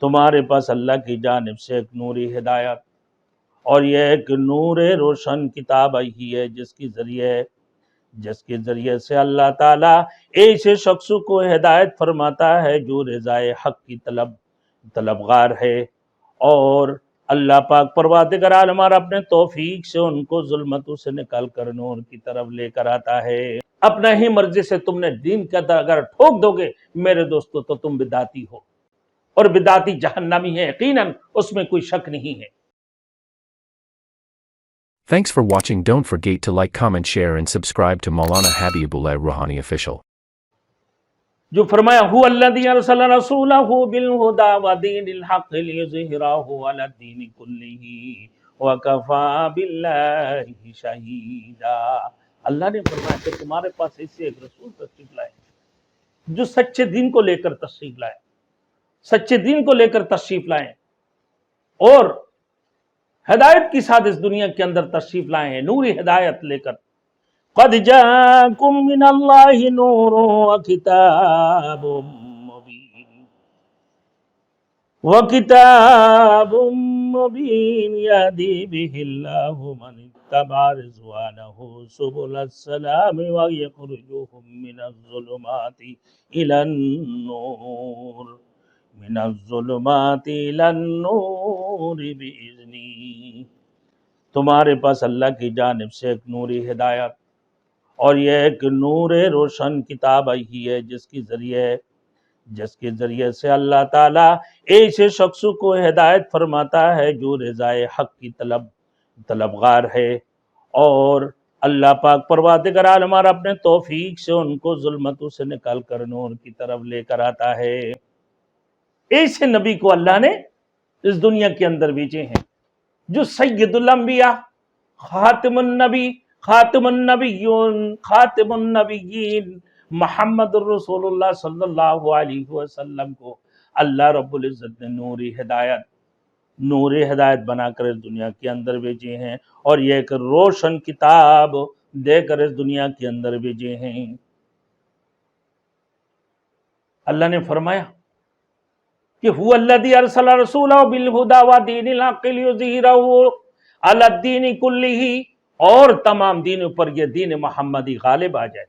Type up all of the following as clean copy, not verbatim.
تمہارے پاس اللہ کی جانب سے ایک نوری ہدایت اور یہ ایک نور روشن کتاب آئی ہے جس کے ذریعے سے اللہ تعالیٰ ایسے شخص کو ہدایت فرماتا ہے جو رضائے حق کی طلبگار ہے، اور اللہ پاک پروردگار عالم اپنے توفیق سے ان کو ظلمتوں سے نکال کر نور کی طرف لے کر آتا ہے۔ اپنا ہی مرضی سے تم نے دین کا اگر ٹھوک دو گے میرے دوستو تو تم بدعتی ہو، اور بدعتی جہنمی ہے، یقیناً اس میں کوئی شک نہیں ہے۔ Thanks for watching. Don't forget to like, comment, share and subscribe to Maulana Habibullah Rouhani Official. جو فرمایا هو الذی ارسل رسولہ بالہدی ودین الحق لیظہرہ علی الدین کلہ وکفی باللہ شہیدا۔ اللہ نے فرمایا کہ تمہارے پاس ایسے ایک رسول تشریف لائے جو سچے دین کو لے کر تشریف لائے، سچے دین کو لے کر تشریف لائے، اور ہدایت کے ساتھ اس دنیا کے اندر تشریف لائے ہیں، نوری ہدایت لے کر۔ قد جاءکم من اللہ نور وکتاب مبین یہدی بہ اللہ من اتبع رضوانہ سبل السلام ویخرجہم من الظلمات الی النور بإذنی۔ تمہارے پاس اللہ کی جانب سے ایک نوری ہدایت اور یہ ایک نور روشن کتاب آئی ہے جس کے ذریعے سے اللہ تعالیٰ ایسے شخص کو ہدایت فرماتا ہے جو رضائے حق کی طلبگار ہے، اور اللہ پاک پروردگار عالم اپنے توفیق سے ان کو ظلمتوں سے نکال کر نور کی طرف لے کر آتا ہے۔ ایسے نبی کو اللہ نے اس دنیا کے اندر بھیجے ہیں جو سید الانبیاء، خاتم النبی، خاتم النبیون، خاتم النبیین محمد الرسول اللہ صلی اللہ علیہ وسلم کو اللہ رب العزت نے نوری ہدایت بنا کر اس دنیا کے اندر بھیجے ہیں، اور یہ ایک روشن کتاب دے کر اس دنیا کے اندر بھیجے ہیں۔ اللہ نے فرمایا کہ هو الذی ارسل رسولہ بالہدی ودین الحق لیظہرہ علی الدین کلہ، اور تمام دینوں پر یہ دین محمدی غالب آ جائے،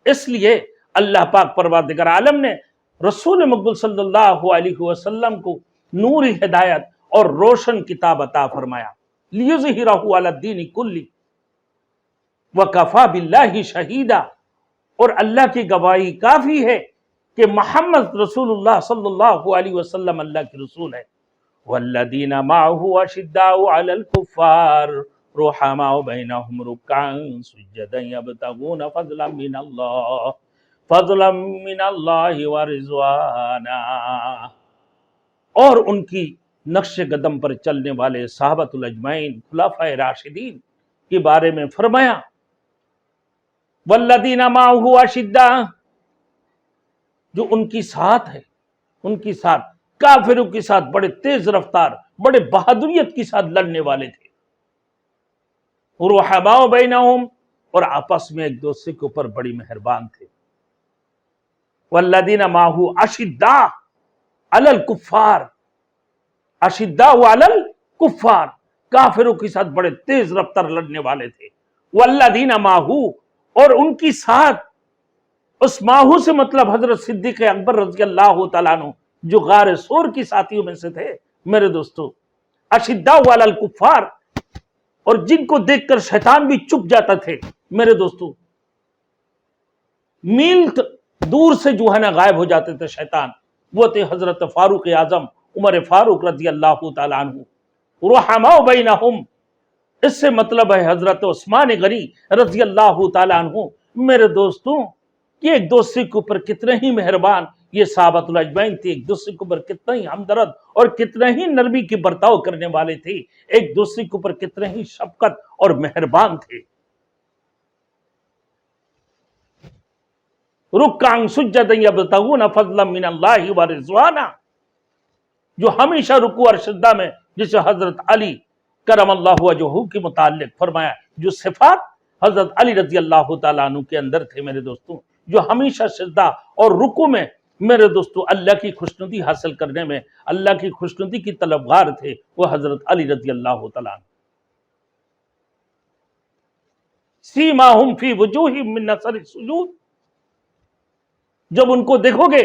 اس لیے اللہ پاک پروردگار عالم نے رسول مقبول صلی اللہ علیہ وسلم کو نوری ہدایت اور روشن کتاب عطا فرمایا، لیظہرہ علی الدین کلہ وکفی باللہ شہیدا، اور اللہ کی گواہی کافی ہے کہ محمد رسول اللہ صلی اللہ علیہ وسلم اللہ کے رسول ہے۔ والذین معہ اشداء علی الکفار رحماء بینہم رکعا سجدا یبتغون فضلا من اللہ ورضوانا، اور ان کی نقش قدم پر چلنے والے صحابۃ الاجمعین خلفائے راشدین کے بارے میں فرمایا والذین معہ اشداء، جو ان کی ساتھ ہے، ان کی ساتھ کافروں کے ساتھ بڑے تیز رفتار، بڑے بہادریت کے ساتھ لڑنے والے تھے، رحماء بینہم، اور آپس میں ایک دوسرے کے اوپر بڑی مہربان تھے۔ والذین معہ اشداء علی الکفار، اشداء علی الکفار، کافروں کے ساتھ بڑے تیز رفتار لڑنے والے تھے۔ والذین معہ، اور ان کی ساتھ، اس ماہو سے مطلب حضرت صدیق اکبر رضی اللہ تعالیٰ عنہ جو غار سور کی ساتھیوں میں سے تھے میرے دوستو، اشداء علی الکفار، اور جن کو دیکھ کر شیطان بھی چپ جاتا تھے میرے دوستو، میل دور سے جو ہے نا غائب ہو جاتے تھے شیطان، وہ تھے حضرت فاروق اعظم عمر فاروق رضی اللہ تعالیٰ عنہ۔ رحماء بینہم، اس سے مطلب ہے حضرت عثمان غنی رضی اللہ تعالیٰ عنہ میرے دوستوں، کہ ایک دوسرے کے اوپر کتنے ہی مہربان یہ صحابۃ الاجمعین تھے، ایک دوسرے کے اوپر کتنا ہی ہمدرد اور کتنے ہی نرمی کی برتاؤ کرنے والے تھے، ایک دوسرے کے اوپر کتنے ہی شفقت اور مہربان تھے۔ رکعا سجدا یبتغون فضلا من اللہ ورضوانا، جو ہمیشہ رکوع اور سجدہ میں، جسے حضرت علی کرم اللہ وجہہ کے متعلق فرمایا، جو صفات حضرت علی رضی اللہ تعالیٰ عنہ کے اندر تھے میرے دوستوں، جو ہمیشہ سجدہ اور رکوع میں میرے دوستو اللہ کی خوشنودی حاصل کرنے میں اللہ کی خوشنودی کی طلبگار تھے وہ حضرت علی رضی اللہ تعالیٰ عنہ۔ سیماہم فی وجوہہم من اثر السجود، جب ان کو دیکھو گے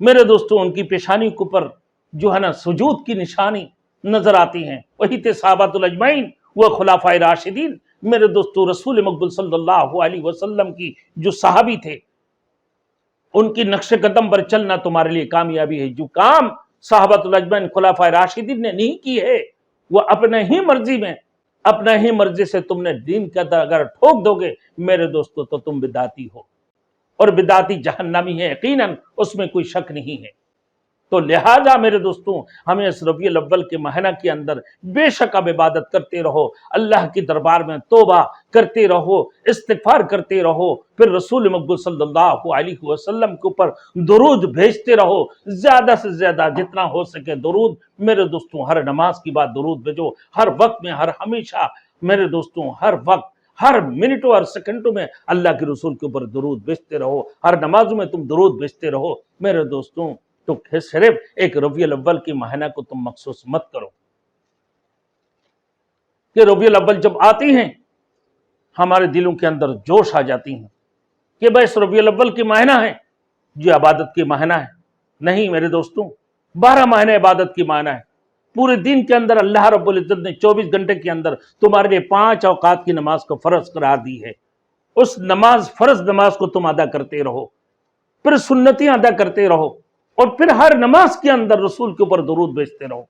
میرے دوستو ان کی پیشانی کے اوپر جو ہے نا سجود کی نشانی نظر آتی ہیں، وہی تھے صحابۃ الاجمعین وہ خلفائے راشدین۔ میرے دوستو رسول مقبول صلی اللہ علیہ وسلم کی جو صحابی تھے ان کی نقش قدم پر چلنا تمہارے لیے کامیابی ہے۔ جو کام صحابۃ الاجمعین خلفائے راشدین نے نہیں کی ہے وہ اپنے ہی مرضی میں اپنا ہی مرضی سے تم نے دین کے اندر اگر ٹھوک دو گے میرے دوستو تو تم بدعتی ہو، اور بدعتی جہنمی ہے، یقیناً اس میں کوئی شک نہیں ہے۔ تو لہٰذا میرے دوستوں ہمیں اس ربیع الاول کے مہینہ کے اندر بے شک اب عبادت کرتے رہو، اللہ کی دربار میں توبہ کرتے رہو، استغفار کرتے رہو، پھر رسول مقبول صلی اللہ علیہ وسلم کے اوپر درود بھیجتے رہو، زیادہ سے زیادہ جتنا ہو سکے درود۔ میرے دوستوں ہر نماز کی بعد درود بھیجو، ہر وقت میں، ہر ہمیشہ میرے دوستوں ہر وقت، ہر منٹوں اور سیکنڈوں میں اللہ کے رسول کے اوپر درود بھیجتے رہو، ہر نمازوں میں تم درود بھیجتے رہو میرے دوستوں۔ تو صرف ایک ربیع الاول کی مہینہ کو تم مخصوص مت کرو کہ ربیع الاول جب آتی ہیں ہمارے دلوں کے اندر جوش آ جاتی ہیں کہ بس ربیع الاول کی مہینہ ہے یہ عبادت کی مہینہ ہے۔ نہیں میرے دوستوں، 12 مہینے عبادت کی مہینہ ہے۔ پورے دن کے اندر اللہ رب العزت نے 24 گھنٹے کے اندر تمہارے لیے 5 اوقات کی نماز کو فرض قرار دی ہے۔ اس فرض نماز کو تم ادا کرتے رہو، پھر سنتیں ادا کرتے رہو، اور پھر ہر نماز کے اندر رسول کے اوپر درود بھیجتے رہو۔